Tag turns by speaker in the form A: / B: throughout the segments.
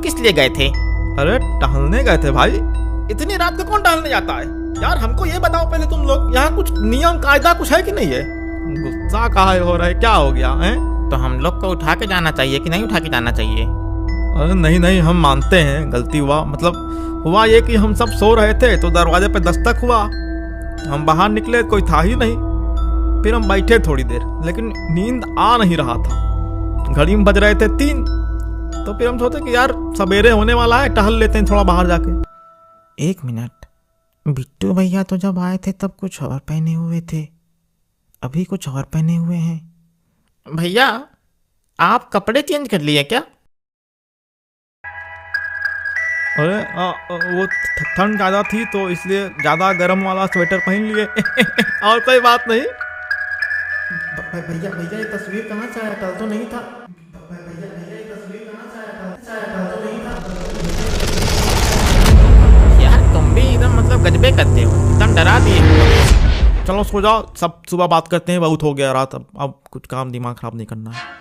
A: किस लिए गए थे?
B: अरे टहलने गए थे भाई।
A: इतनी रात को कौन टहलने जाता है?
B: यार हमको ये बताओ पहले, तुम लोग यहाँ कुछ नियम कायदा कुछ है कि नहीं है? गुस्सा काहे हो रहा है, क्या हो गया है?
A: तो हम लोग को उठा के जाना चाहिए कि नहीं उठा के जाना चाहिए?
B: अरे नहीं नहीं, हम मानते हैं गलती हुआ। मतलब हुआ ये कि हम सब सो रहे थे तो दरवाजे पे दस्तक हुआ, हम बाहर निकले, कोई था ही नहीं। फिर हम बैठे थोड़ी देर, लेकिन नींद आ नहीं रहा था। घड़ी में बज रहे थे 3, तो फिर हम सोचे कि यार सवेरे होने वाला है, टहल लेते हैं थोड़ा बाहर जाके।
A: 1 मिनट, बिट्टू भैया तो जब आए थे तब कुछ और पहने हुए थे, अभी कुछ और पहने हुए हैं। भैया आप कपड़े चेंज कर लिए क्या?
B: अरे वो ठंड ज़्यादा थी तो इसलिए ज़्यादा गर्म वाला स्वेटर पहन लिए। और कोई बात नहीं।
A: भैया भैया ये तस्वीर कहाँ से आया? कल तो नहीं था। भैया भैया ये तस्वीर कहाँ से आया? कल तो नहीं था। यार तुम भी एकदम मतलब गजबे करते हो, एकदम डरा दिए।
B: चलो सो जाओ, सब सुबह बात करते हैं, बहुत हो गया रात, अब कुछ काम दिमाग खराब नहीं करना है।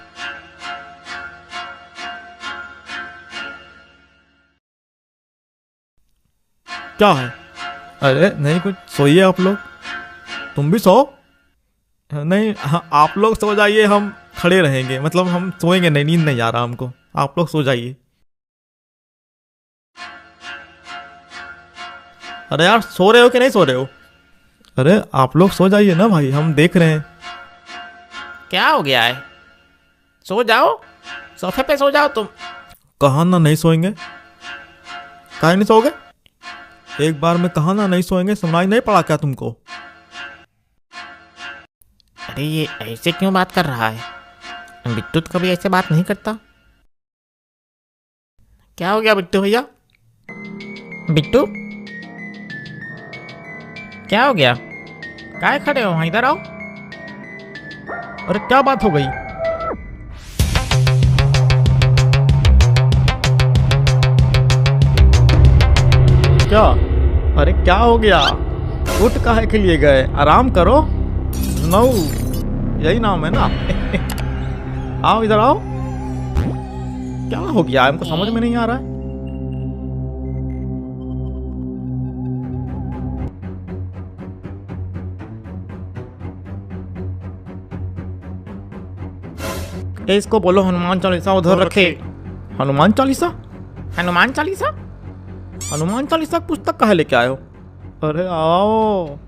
B: क्या है? अरे नहीं कुछ, सोइए आप लोग, तुम भी सो। नहीं हाँ, आप लोग सो जाइए, हम खड़े रहेंगे, मतलब हम सोएंगे नहीं, नींद नहीं आ रहा हमको, आप लोग सो जाइए। अरे यार सो रहे हो कि नहीं सो रहे हो? अरे आप लोग सो जाइए ना भाई, हम देख रहे हैं।
A: क्या हो गया है? सो जाओ, सोफे पे सो जाओ तुम।
B: कहा ना नहीं सोएंगे, काहे नहीं सोओगे? एक बार में कहा ना नहीं सोएंगे, सुनाई नहीं पड़ा क्या तुमको?
A: अरे ये ऐसे क्यों बात कर रहा है? बिट्टू तो कभी ऐसे बात नहीं करता। क्या हो गया बिट्टू भैया? बिट्टू क्या हो गया? काहे खड़े हो? इधर आओ।
B: अरे क्या बात हो गई? क्या? अरे क्या हो गया? उठ काहे के लिए गए? आराम करो। नौ यही नाम है ना? आओ इधर आओ। क्या हो गया, हमको समझ में नहीं आ रहा है।
A: इसको बोलो हनुमान चालीसा उधर रखे।
B: हनुमान चालीसा?
A: हनुमान चालीसा?
B: हनुमान चालीसा की पुस्तक कहाँ लेके आए हो? अरे आओ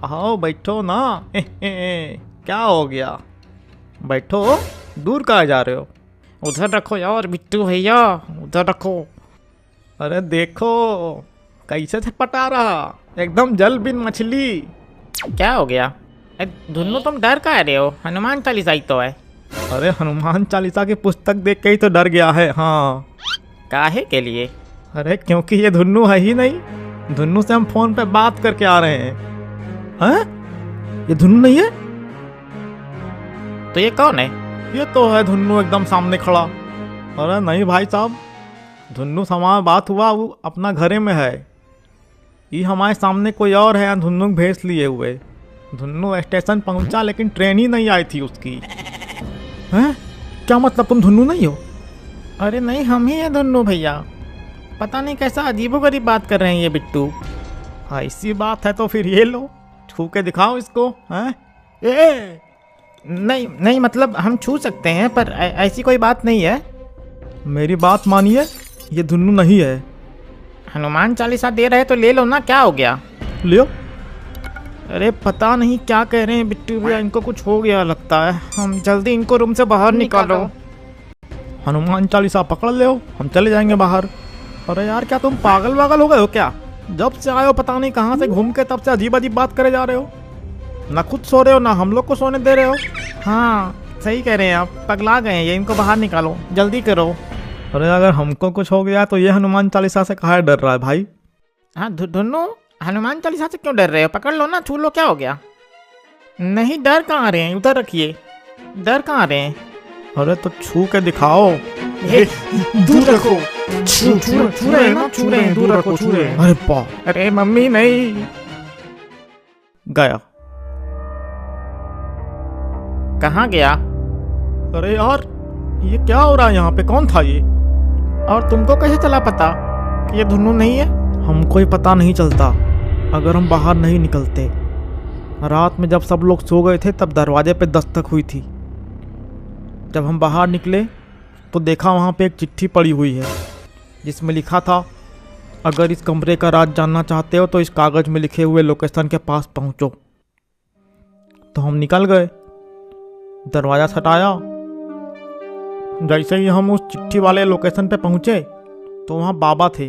B: आओ बैठो ना। क्या हो गया? बैठो, दूर कहाँ जा रहे हो?
A: उधर रखो यार बिट्टू भैया, उधर रखो।
B: अरे देखो कैसे छटपटा रहा, एकदम जल बिन मछली।
A: क्या हो गया? धुन्नु तुम डर का रहे हो? हनुमान चालीसा ही तो है।
B: अरे हनुमान चालीसा की पुस्तक देख के ही तो डर गया है। हाँ
A: काहे के लिए?
B: अरे क्योंकि ये धुन्नु है ही नहीं, धुन्नु से हम फोन पे बात करके आ रहे हैं। हैं? ये धुन्नु नहीं है?
A: तो ये कौन है?
B: ये तो है धुन्नु, एकदम सामने खड़ा। अरे नहीं भाई साहब, धुन्नु से हमारा बात हुआ, वो अपना घरे में है। ये हमारे सामने कोई और है, धुन्नु को भेज लिए हुए। धुन्नु स्टेशन पहुंचा लेकिन ट्रेन ही नहीं आई थी उसकी। हैं? क्या मतलब तुम धुन्नु नहीं हो?
A: अरे नहीं हम ही हैं धुन्नु भैया। पता नहीं कैसा अजीबोगरीब बात कर रहे हैं ये बिट्टू।
B: ऐसी बात है तो फिर ये लो, छू के दिखाओ इसको। हैं? ए
A: नहीं नहीं मतलब हम छू सकते हैं पर ऐसी कोई बात नहीं है।
B: मेरी बात मानिए, ये धुन्नु नहीं है।
A: हनुमान चालीसा दे रहे तो ले लो ना, क्या हो गया?
B: लियो।
A: अरे पता नहीं क्या कह रहे हैं बिट्टू भैया, इनको कुछ हो गया लगता है। हम जल्दी इनको रूम से बाहर निकालो।
B: हनुमान चालीसा पकड़ ले, हम चले जाएंगे बाहर। अरे यार क्या तुम पागल वागल हो गए हो क्या? जब से आए हो पता नहीं कहाँ से घूम के, तब से अजीब अजीब बात करे जा रहे हो। ना खुद सो रहे हो ना हम लोग को सोने दे रहे हो।
A: हाँ सही कह रहे हैं आप, पगला गए हैं ये, इनको बाहर निकालो जल्दी करो।
B: अरे अगर हमको कुछ हो गया तो ये हनुमान चालीसा से कहाँ डर रहा है भाई?
A: हाँ धुन्नु हनुमान चालीसा से क्यों डर रहे हो? पकड़ लो ना, छू लो, क्या हो गया? नहीं डर कहाँ रहे हैं, उधर रखिए। डर कहाँ रहे हैं?
B: अरे तो छू के दिखाओ।
A: दूर रखो। छू रहे हैं ना, छू रहे हैं, दूर रखो, छू रहे हैं।
B: अरे बा,
A: अरे मम्मी नहीं।
B: गया।
A: कहाँ गया?
B: अरे यार ये क्या हो रहा है यहाँ पे? कौन था ये?
A: और तुमको कैसे चला पता कि ये धुन्नू नहीं है?
B: हमको ही पता नहीं चलता अगर हम बाहर नहीं निकलते। रात में जब सब लोग सो गए थे तब दरवाजे पे दस्तक हुई थी। जब हम बाहर निकले तो देखा वहाँ पे एक चिट्ठी पड़ी हुई है जिसमें लिखा था, अगर इस कमरे का राज जानना चाहते हो तो इस कागज़ में लिखे हुए लोकेशन के पास पहुँचो। तो हम निकल गए, दरवाज़ा सटाया। जैसे ही हम उस चिट्ठी वाले लोकेशन पे पहुँचे तो वहाँ बाबा थे,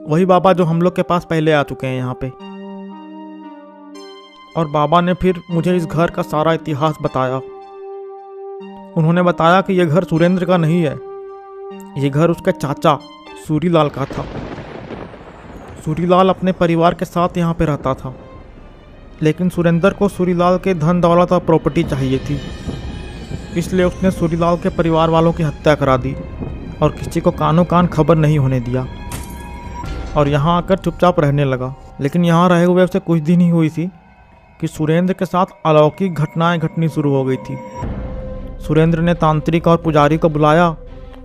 B: वही बाबा जो हम लोग के पास पहले आ चुके हैं यहाँ पे। और बाबा ने फिर मुझे इस घर का सारा इतिहास बताया। उन्होंने बताया कि यह घर सुरेंद्र का नहीं है, ये घर उसके चाचा सूरीलाल का था। सूरीलाल अपने परिवार के साथ यहाँ पे रहता था, लेकिन सुरेंद्र को सूरीलाल के धन दौलत और प्रॉपर्टी चाहिए थी, इसलिए उसने सूरीलाल के परिवार वालों की हत्या करा दी और किसी को कानो कान खबर नहीं होने दिया और यहाँ आकर चुपचाप रहने लगा। लेकिन यहाँ रहे हुए उसे कुछ दिन ही हुई थी कि सुरेंद्र के साथ अलौकिक घटनाएं घटनी शुरू हो गई थी। सुरेंद्र ने तांत्रिक और पुजारी को बुलाया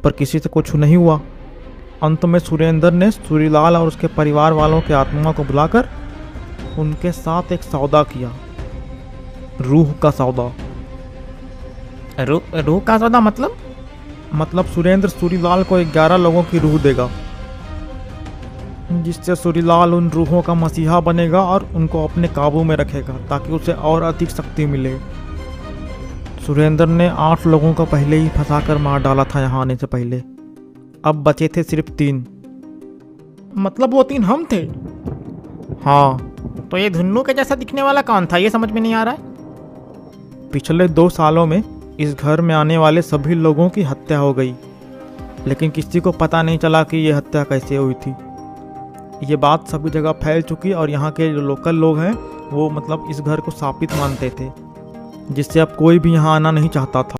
B: पर किसी से कुछ नहीं हुआ। अंत में सुरेंद्र ने सूरीलाल और उसके परिवार वालों के आत्मा को बुलाकर उनके साथ एक सौदा किया, रूह का सौदा।
A: रूह का सौदा
B: मतलब सुरेंद्र सूरीलाल को 11 लोगों की रूह देगा, जिससे सूरीलाल उन रूहों का मसीहा बनेगा और उनको अपने काबू में रखेगा ताकि उसे और अधिक शक्ति मिले। सुरेंद्र ने 8 लोगों को पहले ही फंसाकर मार डाला था यहाँ आने से पहले। अब बचे थे सिर्फ 3।
A: मतलब वो 3 हम थे?
B: हाँ।
A: तो ये धुन्नू के जैसा दिखने वाला कौन था, ये समझ में नहीं आ रहा है।
B: पिछले 2 सालों में इस घर में आने वाले सभी लोगों की हत्या हो गई, लेकिन किसी को पता नहीं चला कि ये हत्या कैसे हुई थी। ये बात सभी जगह फैल चुकी और यहाँ के जो लोकल लोग हैं वो मतलब इस घर को शापित मानते थे, जिससे अब कोई भी यहाँ आना नहीं चाहता था।